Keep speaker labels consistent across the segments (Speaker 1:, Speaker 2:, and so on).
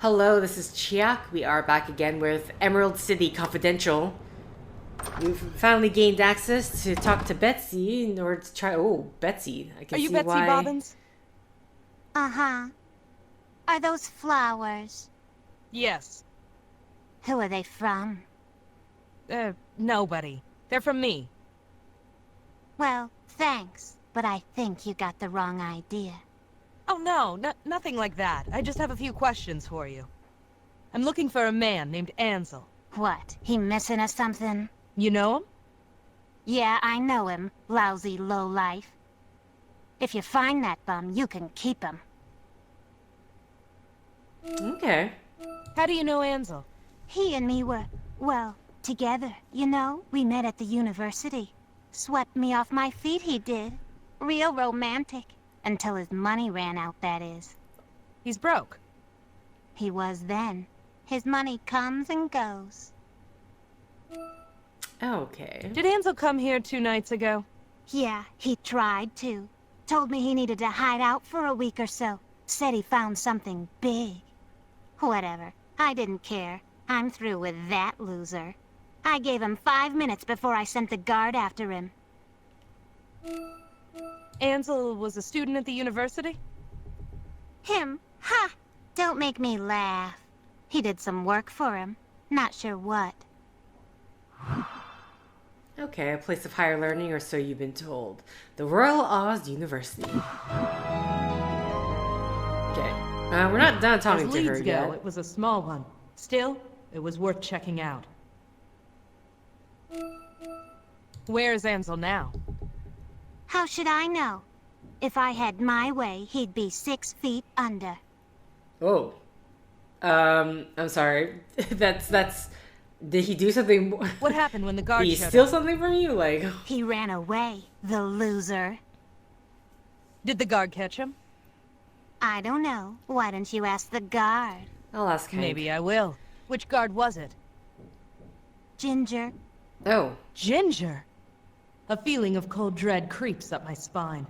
Speaker 1: Hello, this is Chiak. We are back again with Emerald City Confidential. We've finally gained access to talk to Betsy in order to try. Oh, Betsy. I can
Speaker 2: Are you
Speaker 1: see
Speaker 2: Betsy
Speaker 1: why.
Speaker 2: Bobbins?
Speaker 3: Uh-huh. Are those flowers?
Speaker 2: Yes.
Speaker 3: Who are they from?
Speaker 2: Nobody. They're from me.
Speaker 3: Well, thanks, but I think you got the wrong idea.
Speaker 2: Oh no, nothing like that. I just have a few questions for you. I'm looking for a man named Ansel.
Speaker 3: What, he missing or something?
Speaker 2: You know him?
Speaker 3: Yeah, I know him, lousy lowlife. If you find that bum, you can keep him.
Speaker 1: Okay.
Speaker 2: How do you know Ansel?
Speaker 3: He and me were, well, together, you know? We met at the university. Swept me off my feet, he did. Real romantic. Until his money ran out, that is.
Speaker 2: He's broke.
Speaker 3: He was then. His money comes and goes.
Speaker 1: Okay.
Speaker 2: Did Ansel come here 2 nights ago?
Speaker 3: Yeah, he tried to. Told me he needed to hide out for a week or so. Said he found something big. Whatever. I didn't care. I'm through with that loser. I gave him 5 minutes before I sent the guard after him.
Speaker 2: Ansel was a student at the university?
Speaker 3: Him? Ha! Don't make me laugh. He did some work for him. Not sure what.
Speaker 1: Okay, a place of higher learning, or so you've been told. The Royal Oz University. Okay. We're not done talking
Speaker 2: As
Speaker 1: to her
Speaker 2: leads
Speaker 1: yet.
Speaker 2: go, it was a small one. Still, it was worth checking out. Where's Ansel now?
Speaker 3: How should I know? If I had my way, he'd be 6 feet under.
Speaker 1: Oh. I'm sorry. that's... Did he do something?
Speaker 2: What happened when the guard
Speaker 1: Did he
Speaker 2: showed
Speaker 1: steal
Speaker 2: up?
Speaker 1: something from you? Like...
Speaker 3: He ran away, the loser.
Speaker 2: Did the guard catch him?
Speaker 3: I don't know. Why don't you ask the guard?
Speaker 1: I'll ask Hank.
Speaker 2: Maybe I will. Which guard was it?
Speaker 3: Ginger.
Speaker 1: Oh.
Speaker 2: Ginger! A feeling of cold dread creeps up my spine.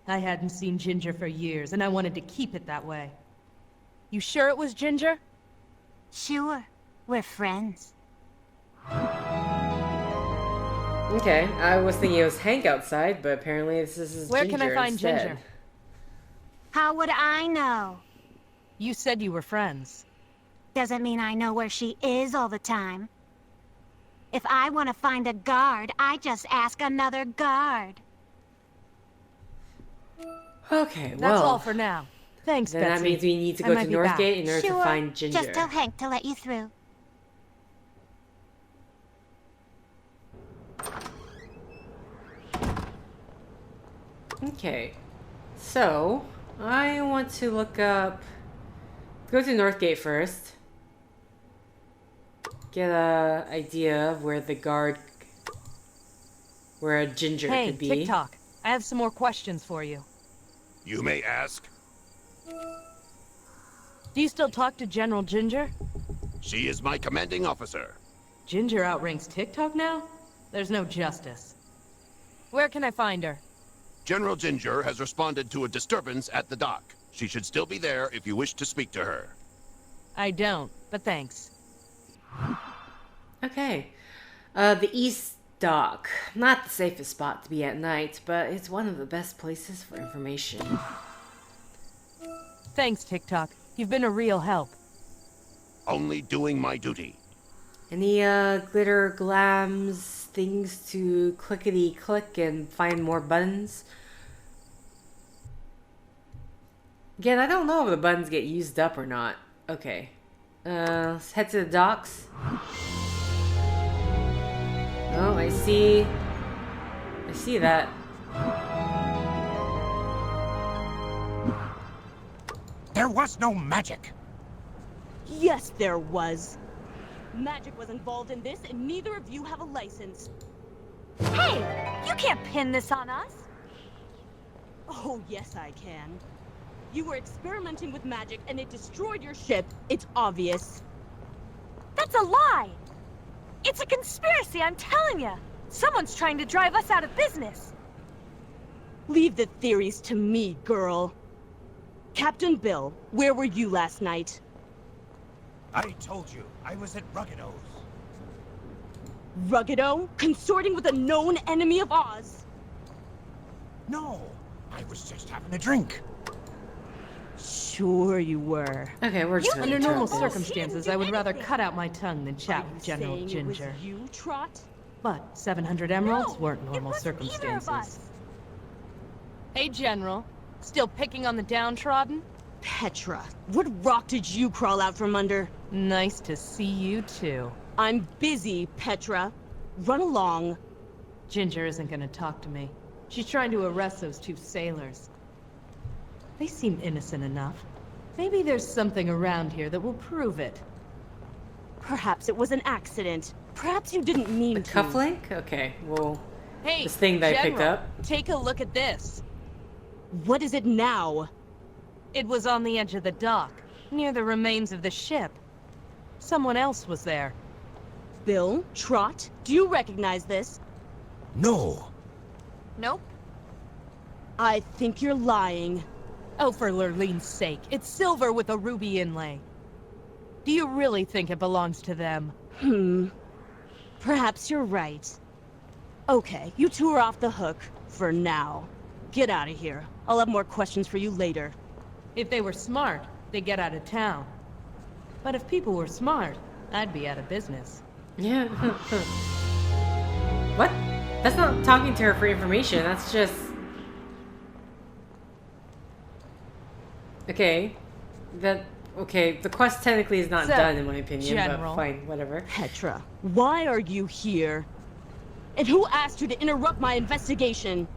Speaker 2: I hadn't seen Ginger for years, and I wanted to keep it that way. You sure it was Ginger?
Speaker 3: Sure. We're friends.
Speaker 1: Okay, I was thinking it was Hank outside, but apparently this is
Speaker 2: Where
Speaker 1: Ginger
Speaker 2: can I find
Speaker 1: instead.
Speaker 2: Ginger?
Speaker 3: How would I know?
Speaker 2: You said you were friends.
Speaker 3: Doesn't mean I know where she is all the time. If I want to find a guard, I just ask another guard.
Speaker 1: Okay,
Speaker 2: That's
Speaker 1: well...
Speaker 2: all for now. Thanks,
Speaker 1: Then
Speaker 2: Betsy.
Speaker 1: that means we need to
Speaker 2: I
Speaker 1: go
Speaker 2: might
Speaker 1: to
Speaker 2: be back.
Speaker 1: Northgate in order
Speaker 3: Sure.
Speaker 1: to find Ginger.
Speaker 3: Just tell Hank to let you through.
Speaker 1: Okay, so I want to look up... Go to Northgate first. Get a idea of where the guard... Where a Ginger
Speaker 2: Hey,
Speaker 1: could be.
Speaker 2: TikTok. I have some more questions for you.
Speaker 4: You may ask.
Speaker 2: Do you still talk to General Ginger?
Speaker 4: She is my commanding officer.
Speaker 2: Ginger outranks TikTok now? There's no justice. Where can I find her?
Speaker 4: General Ginger has responded to a disturbance at the dock. She should still be there if you wish to speak to her.
Speaker 2: I don't, but thanks.
Speaker 1: Okay. The East Dock. Not the safest spot to be at night, but it's one of the best places for information.
Speaker 2: Thanks, TikTok. You've been a real help.
Speaker 4: Only doing my duty.
Speaker 1: Any glitter glams, things to clickety-click and find more buttons? Again, I don't know if the buttons get used up or not. Okay. Let's head to the docks. Oh, I see that.
Speaker 5: There was no magic.
Speaker 6: Yes, there was. Magic was involved in this, and neither of you have a license.
Speaker 3: Hey! You can't pin this on us!
Speaker 6: Oh, yes, I can. You were experimenting with magic, and it destroyed your ship. It's obvious.
Speaker 3: That's a lie! It's a conspiracy, I'm telling you! Someone's trying to drive us out of business!
Speaker 6: Leave the theories to me, girl. Captain Bill, where were you last night?
Speaker 5: I told you, I was at Ruggido's.
Speaker 6: Ruggido? Consorting with a known enemy of Oz?
Speaker 5: No, I was just having a drink.
Speaker 6: Sure you were.
Speaker 1: Okay, we're just gonna
Speaker 2: Under normal
Speaker 1: interrupt this.
Speaker 2: circumstances, I would rather cut out my tongue than chat
Speaker 6: Are you
Speaker 2: with General
Speaker 6: saying
Speaker 2: Ginger.
Speaker 6: It was you, Trot?
Speaker 2: But 700 emeralds
Speaker 3: No,
Speaker 2: weren't
Speaker 3: it
Speaker 2: normal
Speaker 3: wasn't either of
Speaker 2: circumstances.
Speaker 3: us.
Speaker 2: Hey, General. Still picking on the downtrodden?
Speaker 6: Petra, what rock did you crawl out from under?
Speaker 2: Nice to see you, too.
Speaker 6: I'm busy, Petra. Run along.
Speaker 2: Ginger isn't gonna talk to me. She's trying to arrest those 2 sailors. They seem innocent enough. Maybe there's something around here that will prove it.
Speaker 6: Perhaps it was an accident. Perhaps you didn't mean
Speaker 1: The
Speaker 6: to.
Speaker 1: cufflink? Okay, well,
Speaker 2: Hey,
Speaker 1: this thing that I picked
Speaker 2: General,
Speaker 1: up.
Speaker 2: take a look at this.
Speaker 6: What is it now?
Speaker 2: It was on the edge of the dock, near the remains of the ship. Someone else was there.
Speaker 6: Bill? Trot? Do you recognize this?
Speaker 5: No.
Speaker 2: Nope.
Speaker 6: I think you're lying.
Speaker 2: Oh, for Lurlene's sake, it's silver with a ruby inlay. Do you really think it belongs to them?
Speaker 6: Perhaps you're right. Okay, you 2 are off the hook. For now. Get out of here. I'll have more questions for you later.
Speaker 2: If they were smart, they'd get out of town. But if people were smart, I'd be out of business.
Speaker 1: Yeah. What? That's not talking to her for information. That's just... Okay. Okay, the quest technically is not
Speaker 2: So,
Speaker 1: done in my opinion,
Speaker 2: General.
Speaker 1: but fine, whatever.
Speaker 6: Petra, why are you here? And who asked you to interrupt my investigation?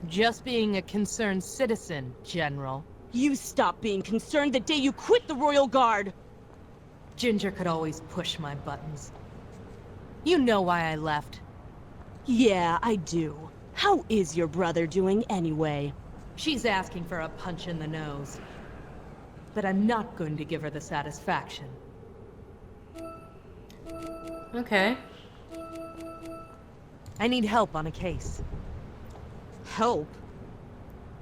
Speaker 2: Just being a concerned citizen, General.
Speaker 6: You stopped being concerned the day you quit the Royal Guard.
Speaker 2: Ginger could always push my buttons. You know why I left.
Speaker 6: Yeah, I do. How is your brother doing anyway?
Speaker 2: She's asking for a punch in the nose. But I'm not going to give her the satisfaction.
Speaker 1: Okay.
Speaker 2: I need help on a case.
Speaker 6: Help?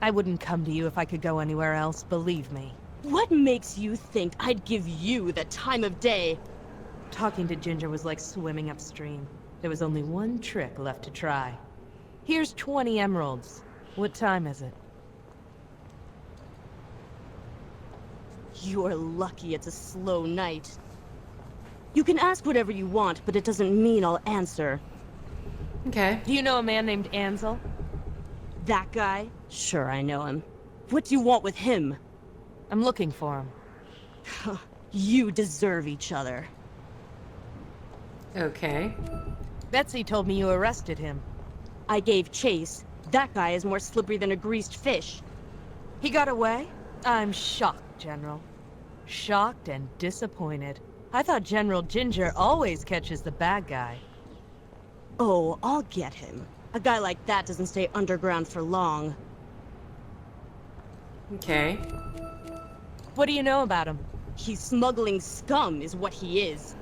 Speaker 2: I wouldn't come to you if I could go anywhere else, believe me.
Speaker 6: What makes you think I'd give you the time of day?
Speaker 2: Talking to Ginger was like swimming upstream. There was only one trick left to try. Here's 20 emeralds. What time is it?
Speaker 6: You're lucky it's a slow night. You can ask whatever you want, but it doesn't mean I'll answer.
Speaker 1: Okay.
Speaker 2: Do you know a man named Ansel?
Speaker 6: That guy? Sure, I know him. What do you want with him?
Speaker 2: I'm looking for him.
Speaker 6: You deserve each other.
Speaker 1: Okay.
Speaker 2: Betsy told me you arrested him.
Speaker 6: I gave chase. That guy is more slippery than a greased fish.
Speaker 2: He got away? I'm shocked, General. Shocked and disappointed. I thought General Ginger always catches the bad guy.
Speaker 6: Oh, I'll get him. A guy like that doesn't stay underground for long.
Speaker 1: Okay.
Speaker 2: What do you know about him?
Speaker 6: He's smuggling scum is what he is.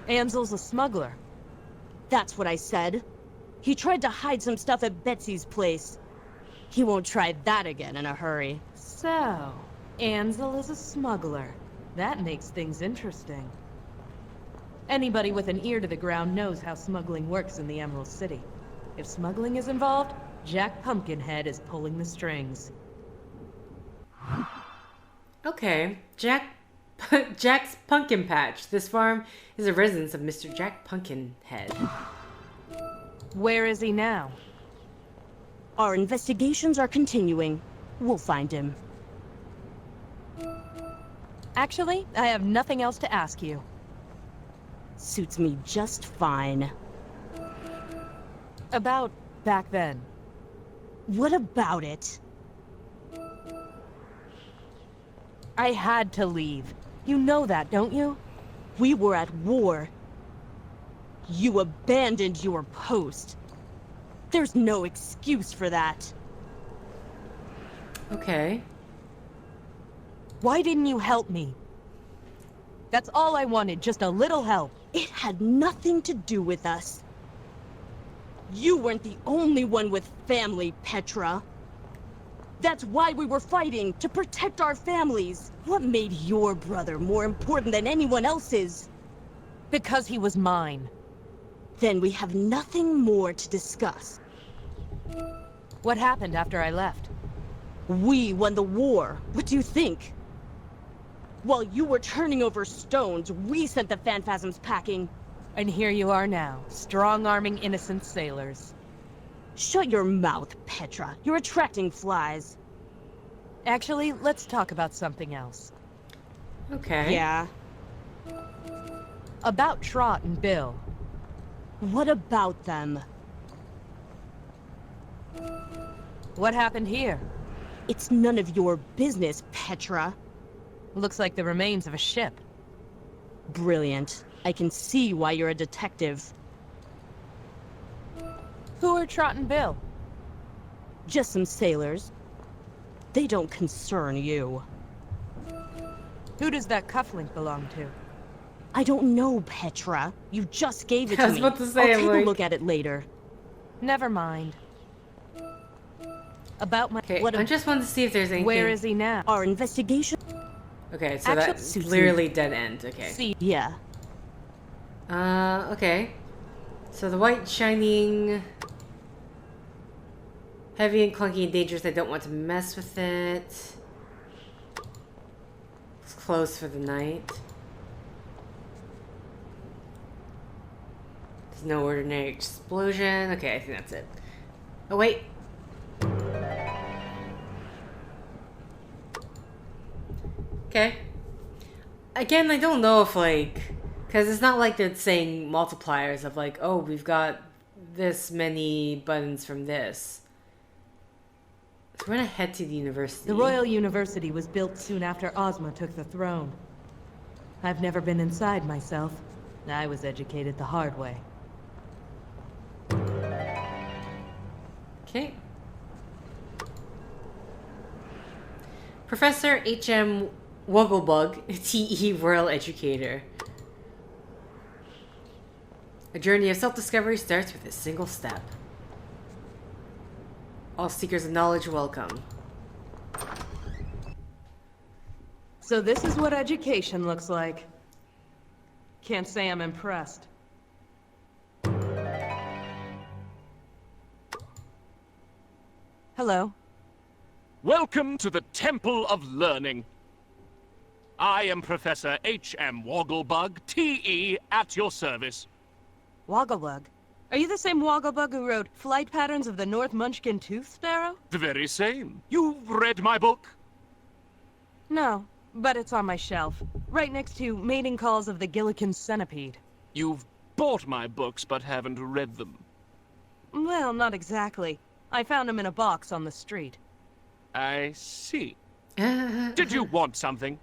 Speaker 2: Ansel's a smuggler.
Speaker 6: That's what I said. He tried to hide some stuff at Betsy's place. He won't try that again in a hurry.
Speaker 2: So, Ansel is a smuggler. That makes things interesting. Anybody with an ear to the ground knows how smuggling works in the Emerald City. If smuggling is involved, Jack Pumpkinhead is pulling the strings.
Speaker 1: Okay. Jack's Pumpkin Patch. This farm is a residence of Mr. Jack Pumpkinhead.
Speaker 2: Where is he now?
Speaker 6: Our investigations are continuing. We'll find him.
Speaker 2: Actually, I have nothing else to ask you.
Speaker 6: Suits me just fine.
Speaker 2: About back then.
Speaker 6: What about it?
Speaker 2: I had to leave. You know that, don't you?
Speaker 6: We were at war. You abandoned your post. There's no excuse for that.
Speaker 1: Okay.
Speaker 2: Why didn't you help me? That's all I wanted, just a little help.
Speaker 6: It had nothing to do with us. You weren't the only one with family, Petra. That's why we were fighting, to protect our families. What made your brother more important than anyone else's?
Speaker 2: Because he was mine.
Speaker 6: Then we have nothing more to discuss.
Speaker 2: What happened after I left?
Speaker 6: We won the war. What do you think? While you were turning over stones, we sent the Phanphasms packing.
Speaker 2: And here you are now, strong-arming innocent sailors.
Speaker 6: Shut your mouth, Petra. You're attracting flies.
Speaker 2: Actually, let's talk about something else.
Speaker 1: Okay.
Speaker 6: Yeah.
Speaker 2: About Trot and Bill.
Speaker 6: What about them?
Speaker 2: What happened here?
Speaker 6: It's none of your business, Petra.
Speaker 2: Looks like the remains of a ship.
Speaker 6: Brilliant. I can see why you're a detective.
Speaker 2: Who are Trot and Bill?
Speaker 6: Just some sailors. They don't concern you.
Speaker 2: Who does that cufflink belong to?
Speaker 6: I don't know, Petra. You just gave it
Speaker 1: I
Speaker 6: to
Speaker 1: was
Speaker 6: me.
Speaker 1: about to say,
Speaker 6: I'll
Speaker 1: I'm
Speaker 6: take
Speaker 1: like-
Speaker 6: a look at it later.
Speaker 2: Never mind. About my...
Speaker 1: Okay,
Speaker 6: What
Speaker 1: I just wanted to see if there's anything.
Speaker 2: Where is he now?
Speaker 6: Our investigation...
Speaker 1: Okay, so
Speaker 6: Actually,
Speaker 1: that's
Speaker 6: suits
Speaker 1: clearly dead end. Okay.
Speaker 2: See,
Speaker 6: Yeah.
Speaker 1: Okay. So the white shining... Heavy and clunky and dangerous. I don't want to mess with it. It's closed for the night. There's no ordinary explosion. Okay, I think that's it. Oh, wait. Okay. Again, I don't know if, like... Because it's not like they're saying multipliers of, like, oh, we've got this many buttons from this. So we're gonna head to the university.
Speaker 2: the Royal University was built soon after Ozma took the throne. I've never been inside myself. I was educated the hard way.
Speaker 1: Okay. Professor H.M. Wugglebug, T.E. Royal Educator. A journey of self-discovery starts with a single step. All seekers of knowledge welcome.
Speaker 2: So this is what education looks like. Can't say I'm impressed. Hello.
Speaker 7: Welcome to the Temple of Learning. I am Professor H.M. Wogglebug, T.E., at your service.
Speaker 2: Wogglebug? Are you the same Wogglebug who wrote Flight Patterns of the North Munchkin Tooth Sparrow?
Speaker 7: The very same. You've read my book?
Speaker 2: No, but it's on my shelf. Right next to Mating Calls of the Gillikin Centipede.
Speaker 7: You've bought my books but haven't read them.
Speaker 2: Well, not exactly. I found them in a box on the street.
Speaker 7: I see. Did you want something?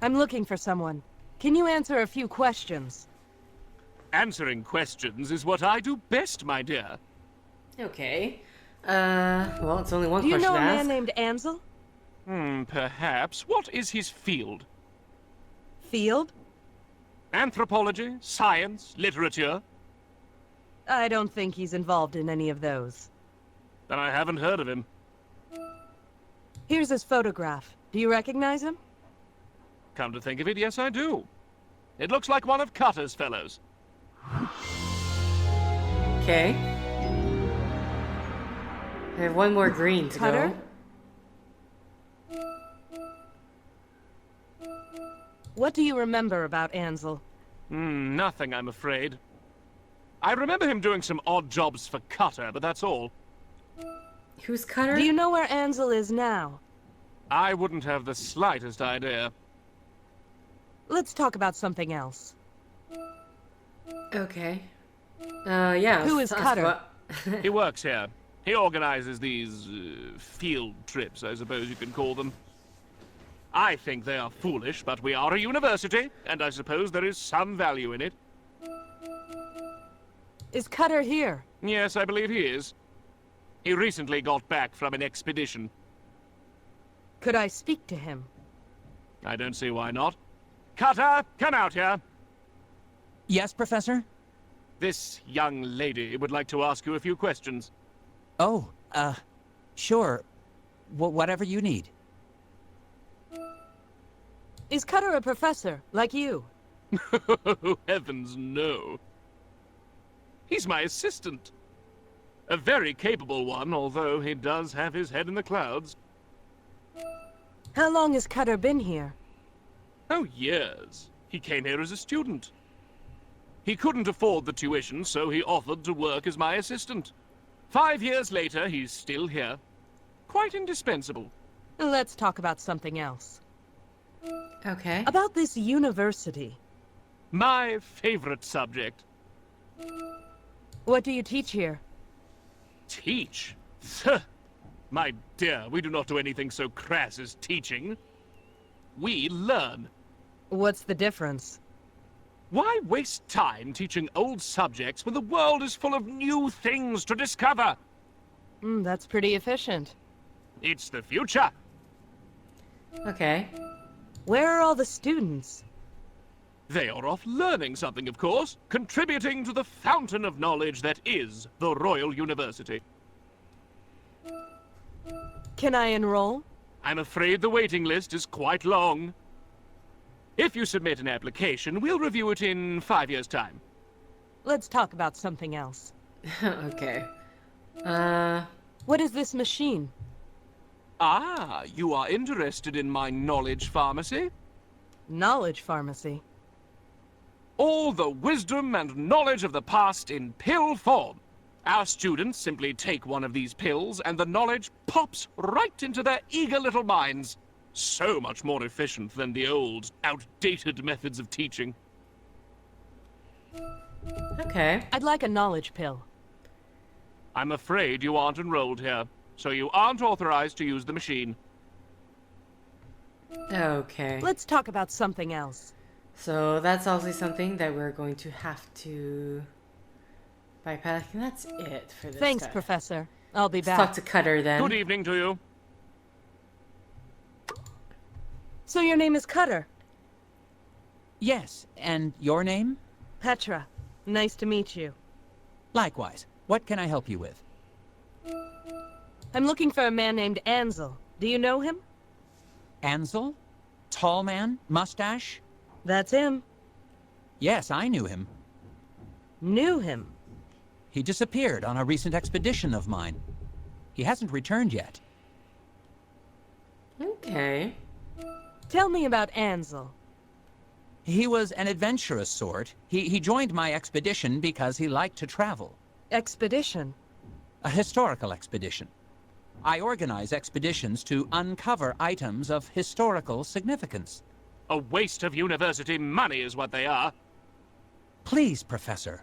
Speaker 2: I'm looking for someone. Can you answer a few questions?
Speaker 7: Answering questions is what I do best, my dear.
Speaker 1: Okay. Well, it's only one
Speaker 2: Do you
Speaker 1: question
Speaker 2: know a
Speaker 1: to
Speaker 2: man
Speaker 1: ask.
Speaker 2: named Ansel?
Speaker 7: Perhaps. What is his field?
Speaker 2: Field?
Speaker 7: Anthropology, science, literature?
Speaker 2: I don't think he's involved in any of those.
Speaker 7: Then I haven't heard of him.
Speaker 2: Here's his photograph. Do you recognize him?
Speaker 7: Come to think of it, yes I do. It looks like one of Cutter's fellows.
Speaker 1: Okay. I have one more green to
Speaker 2: Cutter?
Speaker 1: go.
Speaker 2: What do you remember about Ansel?
Speaker 7: Nothing, I'm afraid. I remember him doing some odd jobs for Cutter, but that's all.
Speaker 1: Who's Cutter?
Speaker 2: Do you know where Ansel is now?
Speaker 7: I wouldn't have the slightest idea.
Speaker 2: Let's talk about something else.
Speaker 1: Okay. Yeah.
Speaker 2: Who
Speaker 1: let's
Speaker 2: is
Speaker 1: ask
Speaker 2: Cutter?
Speaker 1: about-
Speaker 7: He works here. He organizes these, field trips, I suppose you could call them. I think they are foolish, but we are a university, and I suppose there is some value in it.
Speaker 2: Is Cutter here?
Speaker 7: Yes, I believe he is. He recently got back from an expedition.
Speaker 2: Could I speak to him?
Speaker 7: I don't see why not. Cutter, come out here.
Speaker 8: Yes, Professor?
Speaker 7: This young lady would like to ask you a few questions.
Speaker 8: Oh, Sure. Whatever you need.
Speaker 2: Is Cutter a professor, like you?
Speaker 7: Oh, heavens, no. He's my assistant. A very capable one, although he does have his head in the clouds.
Speaker 2: How long has Cutter been here?
Speaker 7: Oh, years. He came here as a student. He couldn't afford the tuition, so he offered to work as my assistant. 5 years later, he's still here. Quite indispensable.
Speaker 2: Let's talk about something else.
Speaker 1: Okay.
Speaker 2: About this university.
Speaker 7: My favorite subject.
Speaker 2: What do you teach here?
Speaker 7: Teach? My dear, we do not do anything so crass as teaching. We learn.
Speaker 2: What's the difference?
Speaker 7: Why waste time teaching old subjects when the world is full of new things to discover?
Speaker 2: That's pretty efficient.
Speaker 7: It's the future.
Speaker 1: Okay.
Speaker 2: Where are all the students?
Speaker 7: They are off learning something, of course, contributing to the fountain of knowledge that is the Royal University.
Speaker 2: Can I enroll?
Speaker 7: I'm afraid the waiting list is quite long. If you submit an application, we'll review it in 5 years' time.
Speaker 2: Let's talk about something else.
Speaker 1: Okay.
Speaker 2: What is this machine?
Speaker 7: Ah, you are interested in my knowledge pharmacy?
Speaker 2: Knowledge pharmacy.
Speaker 7: All the wisdom and knowledge of the past in pill form. Our students simply take one of these pills and the knowledge pops right into their eager little minds. So much more efficient than the old, outdated methods of teaching.
Speaker 1: Okay.
Speaker 2: I'd like a knowledge pill.
Speaker 7: I'm afraid you aren't enrolled here, so you aren't authorized to use the machine.
Speaker 1: Okay.
Speaker 2: Let's talk about something else.
Speaker 1: So that's obviously something that we're going to have to bypass. And that's it for this
Speaker 2: Thanks,
Speaker 1: time.
Speaker 2: Professor. I'll be
Speaker 1: Let's
Speaker 2: back.
Speaker 1: talk to Cutter then.
Speaker 7: Good evening to you.
Speaker 2: So your name is Cutter?
Speaker 8: Yes, and your name?
Speaker 2: Petra. Nice to meet you.
Speaker 8: Likewise. What can I help you with?
Speaker 2: I'm looking for a man named Ansel. Do you know him?
Speaker 8: Ansel? Tall man? Mustache?
Speaker 2: That's him.
Speaker 8: Yes, I knew him.
Speaker 2: Knew him.
Speaker 8: He disappeared on a recent expedition of mine. He hasn't returned yet.
Speaker 1: Okay.
Speaker 2: Tell me about Ansel.
Speaker 8: He was an adventurous sort. He joined my expedition because he liked to travel.
Speaker 2: Expedition.
Speaker 8: A historical expedition. I organize expeditions to uncover items of historical significance.
Speaker 7: A waste of university money is what they are.
Speaker 8: Please, Professor.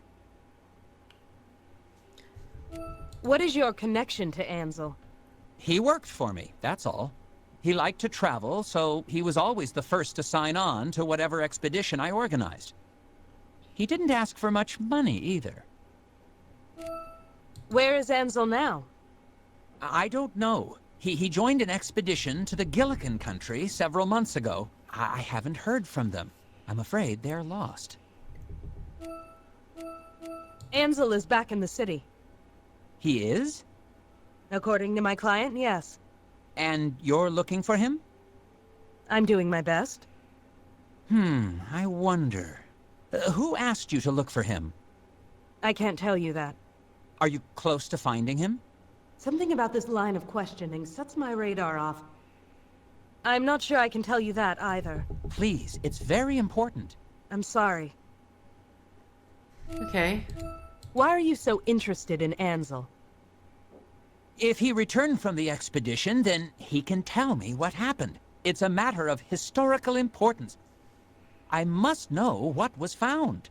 Speaker 2: What is your connection to Ansel?
Speaker 8: He worked for me, that's all. He liked to travel, so he was always the first to sign on to whatever expedition I organized. He didn't ask for much money, either.
Speaker 2: Where is Ansel now?
Speaker 8: I don't know. He joined an expedition to the Gillikin country several months ago. I haven't heard from them. I'm afraid they're lost.
Speaker 2: Ansel is back in the city.
Speaker 8: He is?
Speaker 2: According to my client, yes.
Speaker 8: And you're looking for him?
Speaker 2: I'm doing my best.
Speaker 8: I wonder. Who asked you to look for him?
Speaker 2: I can't tell you that.
Speaker 8: Are you close to finding him?
Speaker 2: Something about this line of questioning sets my radar off. I'm not sure I can tell you that either.
Speaker 8: Please, it's very important.
Speaker 2: I'm sorry.
Speaker 1: Okay.
Speaker 2: Why are you so interested in Ansel?
Speaker 8: If he returned from the expedition, then he can tell me what happened. It's a matter of historical importance. I must know what was found.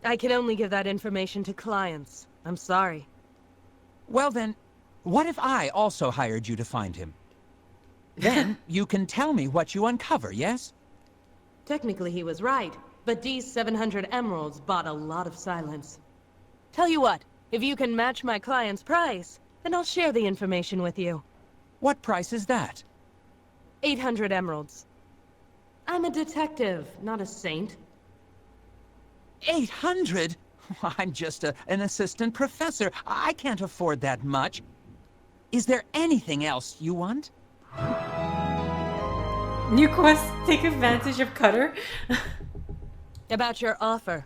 Speaker 2: I can only give that information to clients. I'm sorry.
Speaker 8: Well then, what if I also hired you to find him? Then you can tell me what you uncover, yes?
Speaker 2: Technically he was right, but D's 700 emeralds bought a lot of silence. Tell you what, if you can match my client's price, then I'll share the information with you.
Speaker 8: What price is that?
Speaker 2: 800 emeralds. I'm a detective, not a saint.
Speaker 8: 800? I'm just an assistant professor. I can't afford that much. Is there anything else you want?
Speaker 1: New quest, take advantage of Cutter.
Speaker 2: About your offer.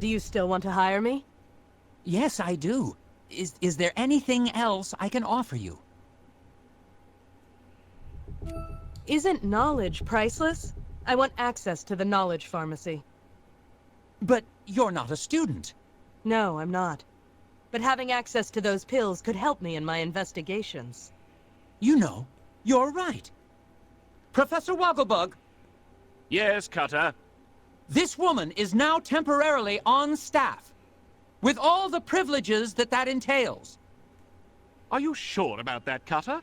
Speaker 2: Do you still want to hire me?
Speaker 8: Yes, I do. Is there anything else I can offer you?
Speaker 2: Isn't knowledge priceless? I want access to the knowledge pharmacy.
Speaker 8: But you're not a student.
Speaker 2: No, I'm not. But having access to those pills could help me in my investigations.
Speaker 8: You know, you're right. Professor Wogglebug,
Speaker 7: Yes, Cutter.
Speaker 8: this woman is now temporarily on staff, with all the privileges that entails.
Speaker 7: Are you sure about that, Cutter?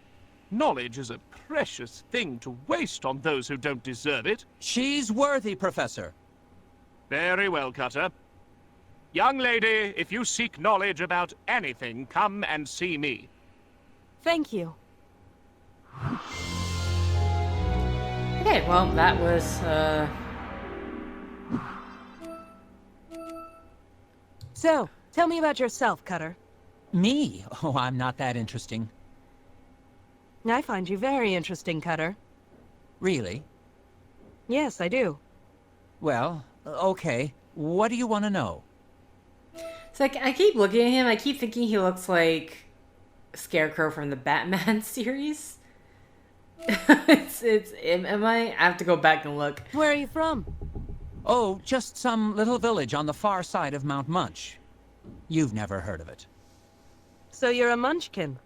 Speaker 7: Knowledge is a precious thing to waste on those who don't deserve it.
Speaker 8: She's worthy, Professor.
Speaker 7: Very well, Cutter. Young lady, if you seek knowledge about anything, come and see me.
Speaker 2: Thank you.
Speaker 1: Okay, well, that was,
Speaker 2: So, tell me about yourself, Cutter.
Speaker 8: Me? Oh, I'm not that interesting.
Speaker 2: I find you very interesting, Cutter.
Speaker 8: Really?
Speaker 2: Yes, I do.
Speaker 8: Well, okay. What do you want to know?
Speaker 1: it's like, I keep looking at him, I keep thinking he looks like Scarecrow from the Batman series. Am I have to go back and look.
Speaker 2: Where are you from?
Speaker 8: Oh, just some little village on the far side of Mount Munch. You've never heard of it.
Speaker 2: So you're a munchkin.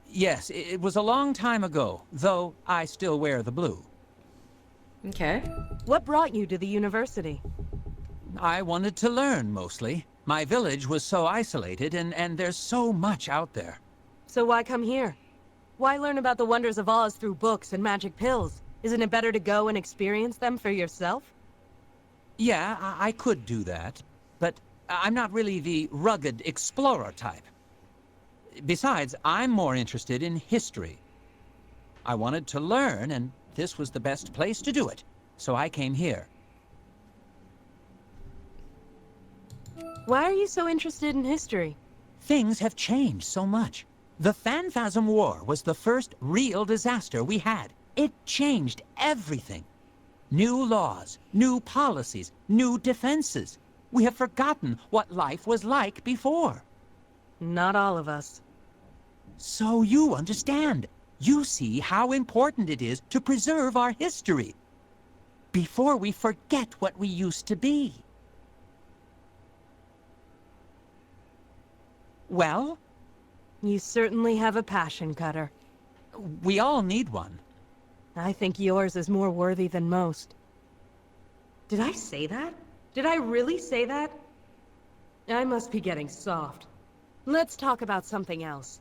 Speaker 8: Yes, it was a long time ago, though I still wear the blue.
Speaker 1: Okay.
Speaker 2: What brought you to the university?
Speaker 8: I wanted to learn, mostly. My village was so isolated, and there's so much out there.
Speaker 2: So why come here? Why learn about the wonders of Oz through books and magic pills? Isn't it better to go and experience them for yourself?
Speaker 8: Yeah, I could do that, but I'm not really the rugged explorer type. Besides, I'm more interested in history. I wanted to learn, and this was the best place to do it, so I came here.
Speaker 2: Why are you so interested in history?
Speaker 8: Things have changed so much. The Phanphasm War was the first real disaster we had. It changed everything. New laws, new policies, new defenses. We have forgotten what life was like before.
Speaker 2: Not all of us.
Speaker 8: So you understand. You see how important it is to preserve our history before we forget what we used to be. Well,
Speaker 2: You certainly have a passion, Cutter.
Speaker 8: we all need one.
Speaker 2: I think yours is more worthy than most. Did I say that? Did I really say that? I must be getting soft. Let's talk about something else.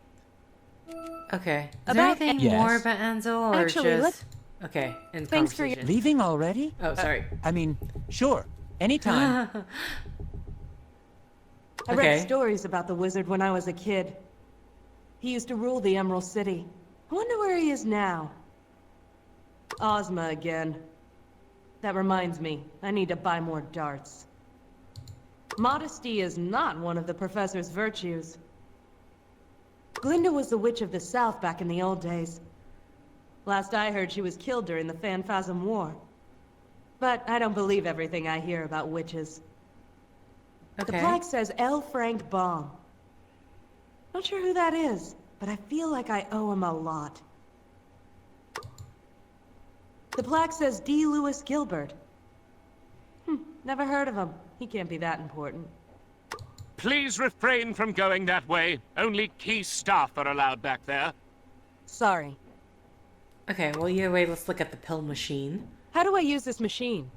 Speaker 1: Okay. Is there
Speaker 2: About-
Speaker 1: anything
Speaker 8: Yes.
Speaker 1: more about Ansel, or
Speaker 2: Actually,
Speaker 1: just...
Speaker 2: let's-
Speaker 1: Okay, end
Speaker 2: Thanks for your-
Speaker 1: conversation.
Speaker 8: Leaving already?
Speaker 1: Oh, sorry.
Speaker 8: I mean, sure. Anytime.
Speaker 2: I
Speaker 1: Okay.
Speaker 2: read stories about the wizard when I was a kid. He used to rule the Emerald City. I wonder where he is now. Ozma again. That reminds me, I need to buy more darts. Modesty is not one of the professor's virtues. Glinda was the Witch of the South back in the old days. Last I heard, she was killed during the Phanphasm War. But I don't believe everything I hear about witches. The
Speaker 1: Okay.
Speaker 2: plaque says L. Frank Baum. Not sure who that is, but I feel like I owe him a lot. The plaque says D. Lewis Gilbert. Never heard of him. He can't be that important.
Speaker 7: Please refrain from going that way. Only key staff are allowed back there.
Speaker 2: Sorry.
Speaker 1: Okay, well, either way, let's look at the pill machine.
Speaker 2: How do I use this machine?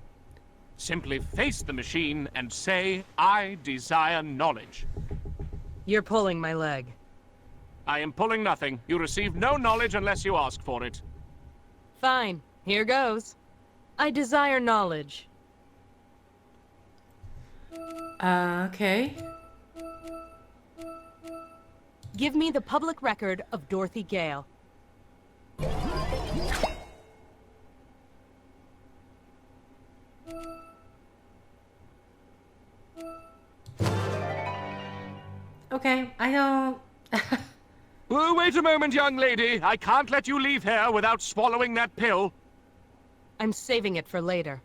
Speaker 7: Simply face the machine and say, I desire knowledge.
Speaker 2: You're pulling my leg.
Speaker 7: I am pulling nothing. You receive no knowledge unless you ask for it.
Speaker 2: Fine. Here goes. I desire knowledge.
Speaker 1: Okay.
Speaker 2: Give me the public record of Dorothy Gale.
Speaker 1: Okay, I don't...
Speaker 7: Oh, wait a moment, young lady. I can't let you leave here without swallowing that pill.
Speaker 2: I'm saving it for later.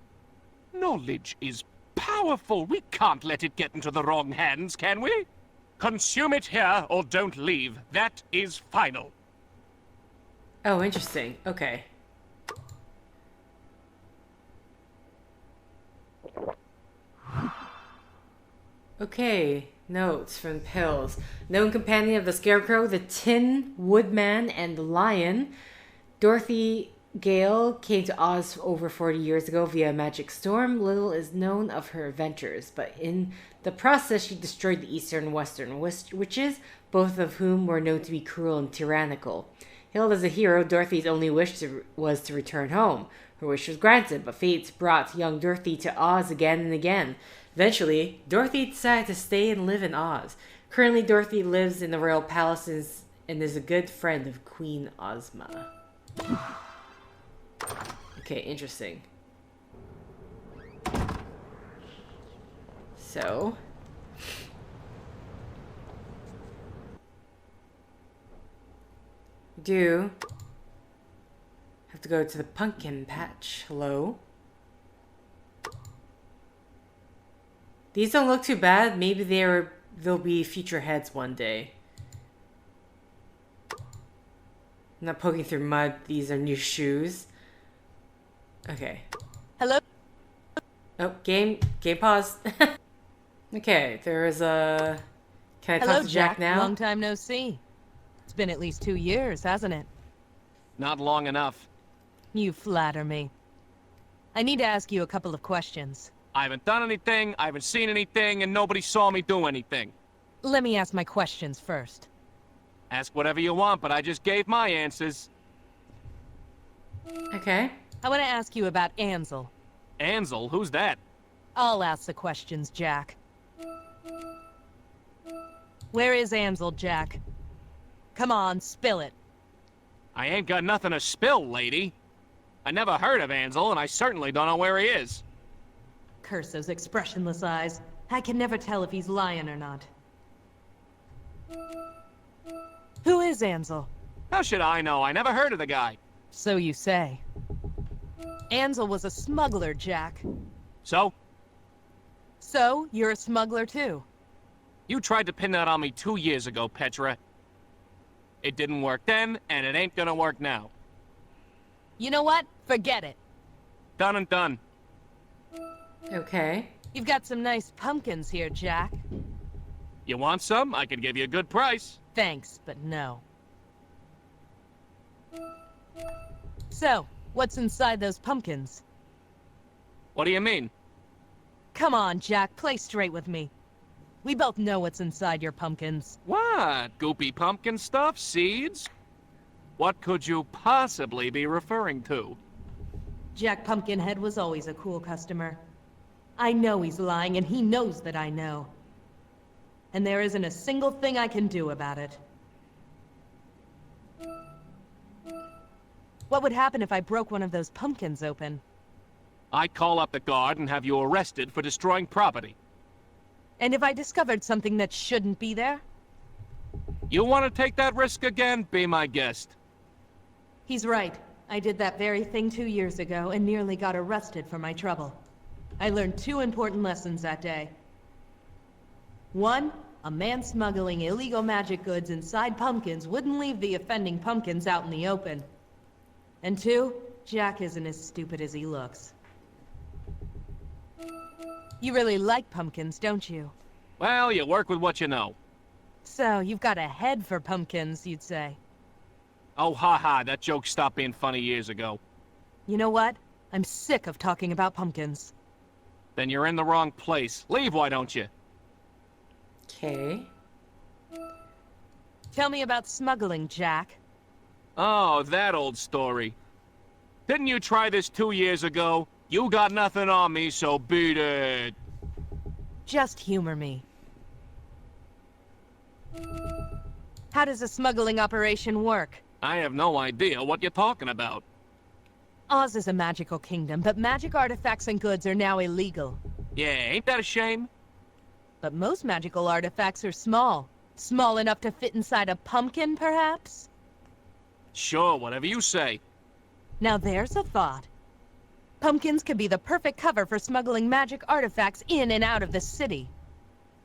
Speaker 7: Knowledge is powerful. We can't let it get into the wrong hands, can we? Consume it here or don't leave. That is final.
Speaker 1: Oh, interesting. Okay. Okay, notes from pills. Known companion of the Scarecrow, the Tin Woodman, and the Lion, Dorothy Gale came to Oz over 40 years ago via a magic storm. Little is known of her adventures, but in the process she destroyed the Eastern and Western witches, both of whom were known to be cruel and tyrannical. Hailed as a hero, Dorothy's only wish was to return home. Her wish was granted, but fate brought young Dorothy to Oz again and again. Eventually, Dorothy decided to stay and live in Oz. Currently, Dorothy lives in the royal palaces and is a good friend of Queen Ozma. Okay, interesting. So... we do have to go to the pumpkin patch. Hello? These don't look too bad. Maybe they'll be future heads one day. I'm not poking through mud. These are new shoes. Okay.
Speaker 2: Hello?
Speaker 1: Oh, game pause. Okay, there is a... Can I
Speaker 2: Hello,
Speaker 1: talk to Jack now?
Speaker 2: Long time no see. It's been at least 2 years, hasn't it?
Speaker 7: Not long enough.
Speaker 2: You flatter me. I need to ask you a couple of questions.
Speaker 7: I haven't done anything, I haven't seen anything, and nobody saw me do anything.
Speaker 2: Let me ask my questions first.
Speaker 7: Ask whatever you want, but I just gave my answers.
Speaker 1: Okay.
Speaker 2: I want to ask you about Ansel.
Speaker 7: Ansel? Who's that?
Speaker 2: I'll ask the questions, Jack. Where is Ansel, Jack? Come on, spill it.
Speaker 7: I ain't got nothing to spill, lady. I never heard of Ansel, and I certainly don't know where he is.
Speaker 2: Curse those expressionless eyes. I can never tell if he's lying or not. Who is Ansel?
Speaker 7: How should I know? I never heard of the guy.
Speaker 2: So you say. Ansel was a smuggler, Jack.
Speaker 7: So?
Speaker 2: So, you're a smuggler too.
Speaker 7: You tried to pin that on me 2 years ago, Petra. It didn't work then, and it ain't gonna work now.
Speaker 2: You know what? Forget it.
Speaker 7: Done and done.
Speaker 1: Okay.
Speaker 2: You've got some nice pumpkins here, Jack.
Speaker 7: You want some? I could give you a good price.
Speaker 2: Thanks, but no. So, what's inside those pumpkins?
Speaker 7: What do you mean?
Speaker 2: Come on, Jack, play straight with me. We both know what's inside your pumpkins.
Speaker 7: What? Goopy pumpkin stuff? Seeds? What could you possibly be referring to?
Speaker 2: Jack Pumpkinhead was always a cool customer. I know he's lying, and he knows that I know. And there isn't a single thing I can do about it. What would happen if I broke one of those pumpkins open?
Speaker 7: I'd call up the guard and have you arrested for destroying property.
Speaker 2: And if I discovered something that shouldn't be there?
Speaker 7: You want to take that risk again? Be my guest.
Speaker 2: He's right. I did that very thing 2 years ago and nearly got arrested for my trouble. I learned 2 important lessons that day. 1, a man smuggling illegal magic goods inside pumpkins wouldn't leave the offending pumpkins out in the open. And 2, Jack isn't as stupid as he looks. You really like pumpkins, don't you?
Speaker 7: Well, you work with what you know.
Speaker 2: So, you've got a head for pumpkins, you'd say.
Speaker 7: Oh, haha, that joke stopped being funny years ago.
Speaker 2: You know what? I'm sick of talking about pumpkins.
Speaker 7: Then you're in the wrong place. Leave, why don't you?
Speaker 1: Okay.
Speaker 2: Tell me about smuggling, Jack.
Speaker 7: Oh, that old story. Didn't you try this 2 years ago? You got nothing on me, so beat it.
Speaker 2: Just humor me. How does a smuggling operation work?
Speaker 7: I have no idea what you're talking about.
Speaker 2: Oz is a magical kingdom, but magic artifacts and goods are now illegal.
Speaker 7: Yeah, ain't that a shame?
Speaker 2: But most magical artifacts are small, Small enough to fit inside a pumpkin, perhaps?
Speaker 7: Sure, whatever you say.
Speaker 2: Now there's a thought. Pumpkins could be the perfect cover for smuggling magic artifacts in and out of the city.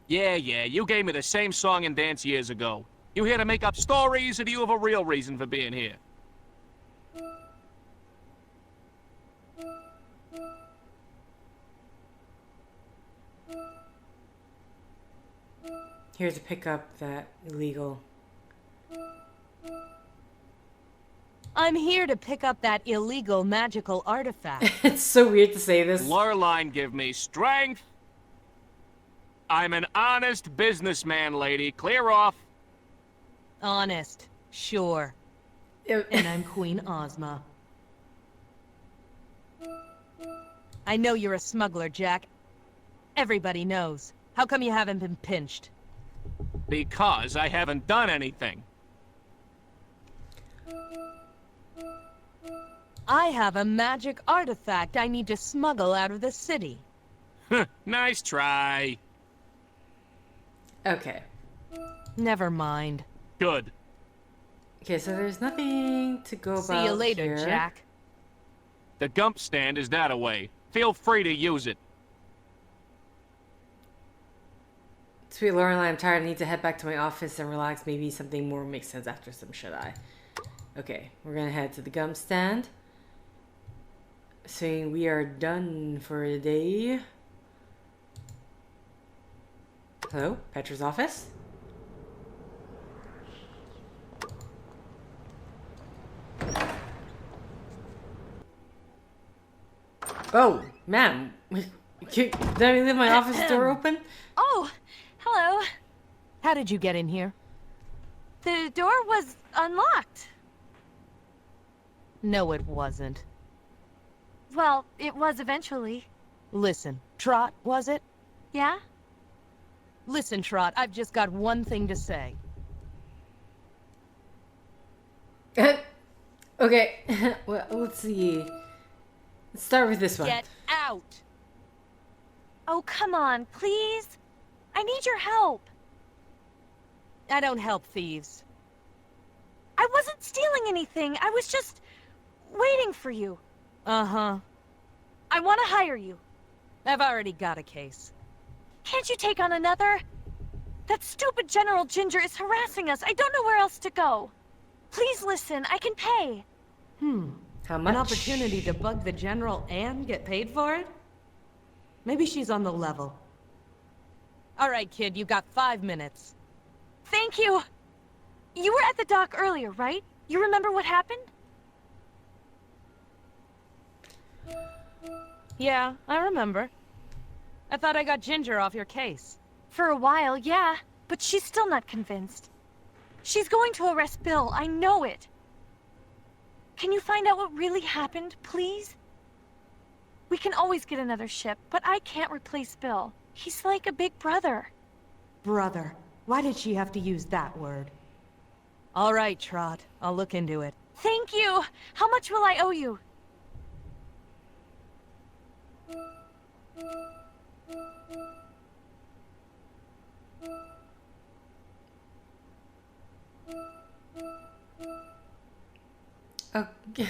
Speaker 7: Yeah, you gave me the same song and dance years ago. You here to make up stories, or do you have a real reason for being here?
Speaker 1: Here to pick up that illegal.
Speaker 2: I'm here to pick up that illegal magical artifact.
Speaker 1: It's so weird to say this.
Speaker 7: Lurline give me strength. I'm an honest businessman, lady. Clear off.
Speaker 2: Honest, sure. And I'm Queen Ozma. I know you're a smuggler, Jack. Everybody knows. How come you haven't been pinched?
Speaker 7: Because I haven't done anything.
Speaker 2: I have a magic artifact I need to smuggle out of the city.
Speaker 7: Nice try.
Speaker 1: Okay.
Speaker 2: Never mind.
Speaker 7: Good.
Speaker 1: Okay, so there's nothing to go about.
Speaker 2: See you later,
Speaker 1: here.
Speaker 2: Jack.
Speaker 7: The gump stand is that away. Feel free to use it.
Speaker 1: Sweet Lorelai, I'm tired. I need to head back to my office and relax. Maybe something more makes sense after some shut-eye. Okay, we're gonna head to the gum stand. Saying we are done for the day. Hello, Petra's office. Oh, ma'am. Did I leave my office door open?
Speaker 9: Oh, hello.
Speaker 2: How did you get in here?
Speaker 9: The door was unlocked.
Speaker 2: No, it wasn't.
Speaker 9: Well, it was eventually.
Speaker 2: Listen, Trot, was it?
Speaker 9: Yeah?
Speaker 2: Listen, Trot, I've just got one thing to say.
Speaker 1: Okay, well, let's see. Let's start with this one.
Speaker 2: Get out!
Speaker 9: Oh, come on, please. I need your help.
Speaker 2: I don't help thieves.
Speaker 9: I wasn't stealing anything. I was just waiting for you.
Speaker 2: Uh-huh.
Speaker 9: I want to hire you.
Speaker 2: I've already got a case.
Speaker 9: Can't you take on another? That stupid General Ginger is harassing us. I don't know where else to go. Please listen, I can pay.
Speaker 1: How much?
Speaker 2: An opportunity to bug the General and get paid for it? Maybe she's on the level. All right, kid, you've got 5 minutes.
Speaker 9: Thank you. You were at the dock earlier, right? You remember what happened?
Speaker 2: Yeah, I remember. I thought I got Ginger off your case.
Speaker 9: For a while, yeah. But she's still not convinced. She's going to arrest Bill, I know it. Can you find out what really happened, please? We can always get another ship, but I can't replace Bill. He's like a big brother.
Speaker 2: Brother. Why did she have to use that word? All right, Trot. I'll look into it.
Speaker 9: Thank you! How much will I owe you?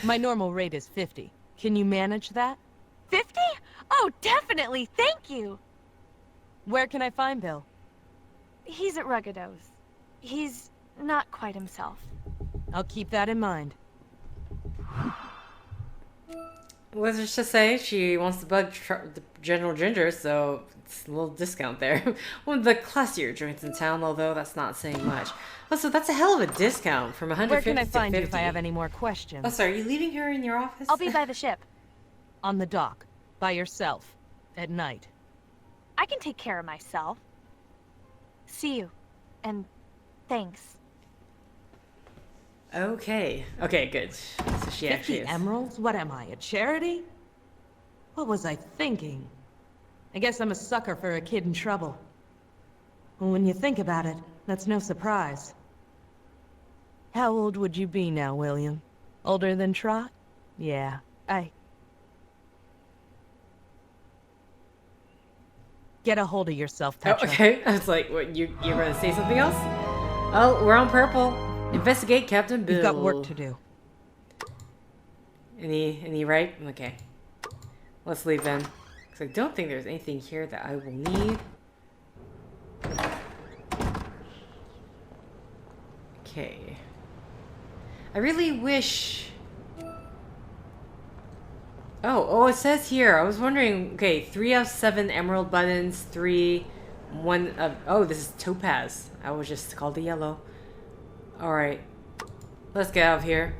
Speaker 2: My normal rate is 50. Can you manage that?
Speaker 9: 50? Oh, definitely! Thank you!
Speaker 2: Where can I find Bill?
Speaker 9: He's at Ruggido's. He's not quite himself.
Speaker 2: I'll keep that in mind.
Speaker 1: Let's just say she wants to bug the General Ginger, so it's a little discount there. One of the classier joints in town, although that's not saying much. Also, that's a hell of a discount from 150
Speaker 2: Where can I
Speaker 1: to
Speaker 2: find
Speaker 1: 50.
Speaker 2: you if I have any more questions?
Speaker 1: Oh, sorry, are you leaving her in your office?
Speaker 9: I'll be by the ship.
Speaker 2: On the dock. By yourself. At night.
Speaker 9: I can take care of myself. See you. And thanks.
Speaker 1: Okay. Okay, good. So she
Speaker 2: 50
Speaker 1: actually is.
Speaker 2: emeralds? What am I, a charity? What was I thinking? I guess I'm a sucker for a kid in trouble. Well, when you think about it, that's no surprise. How old would you be now, William? Older than Trot? Yeah, Get a hold of yourself,
Speaker 1: Oh,
Speaker 2: Petra.
Speaker 1: okay. I was like, what, you're going to say something else? Oh, we're on purple. Investigate Captain Bill.
Speaker 2: You've got work to do.
Speaker 1: Any right? Okay. Let's leave then. Because I don't think there's anything here that I will need. Okay. I really wish... Oh, it says here. I was wondering... Okay, 3 out of 7 emerald buttons, 1 of... Oh, this is topaz. I was just called a yellow. Alright. Let's get out of here.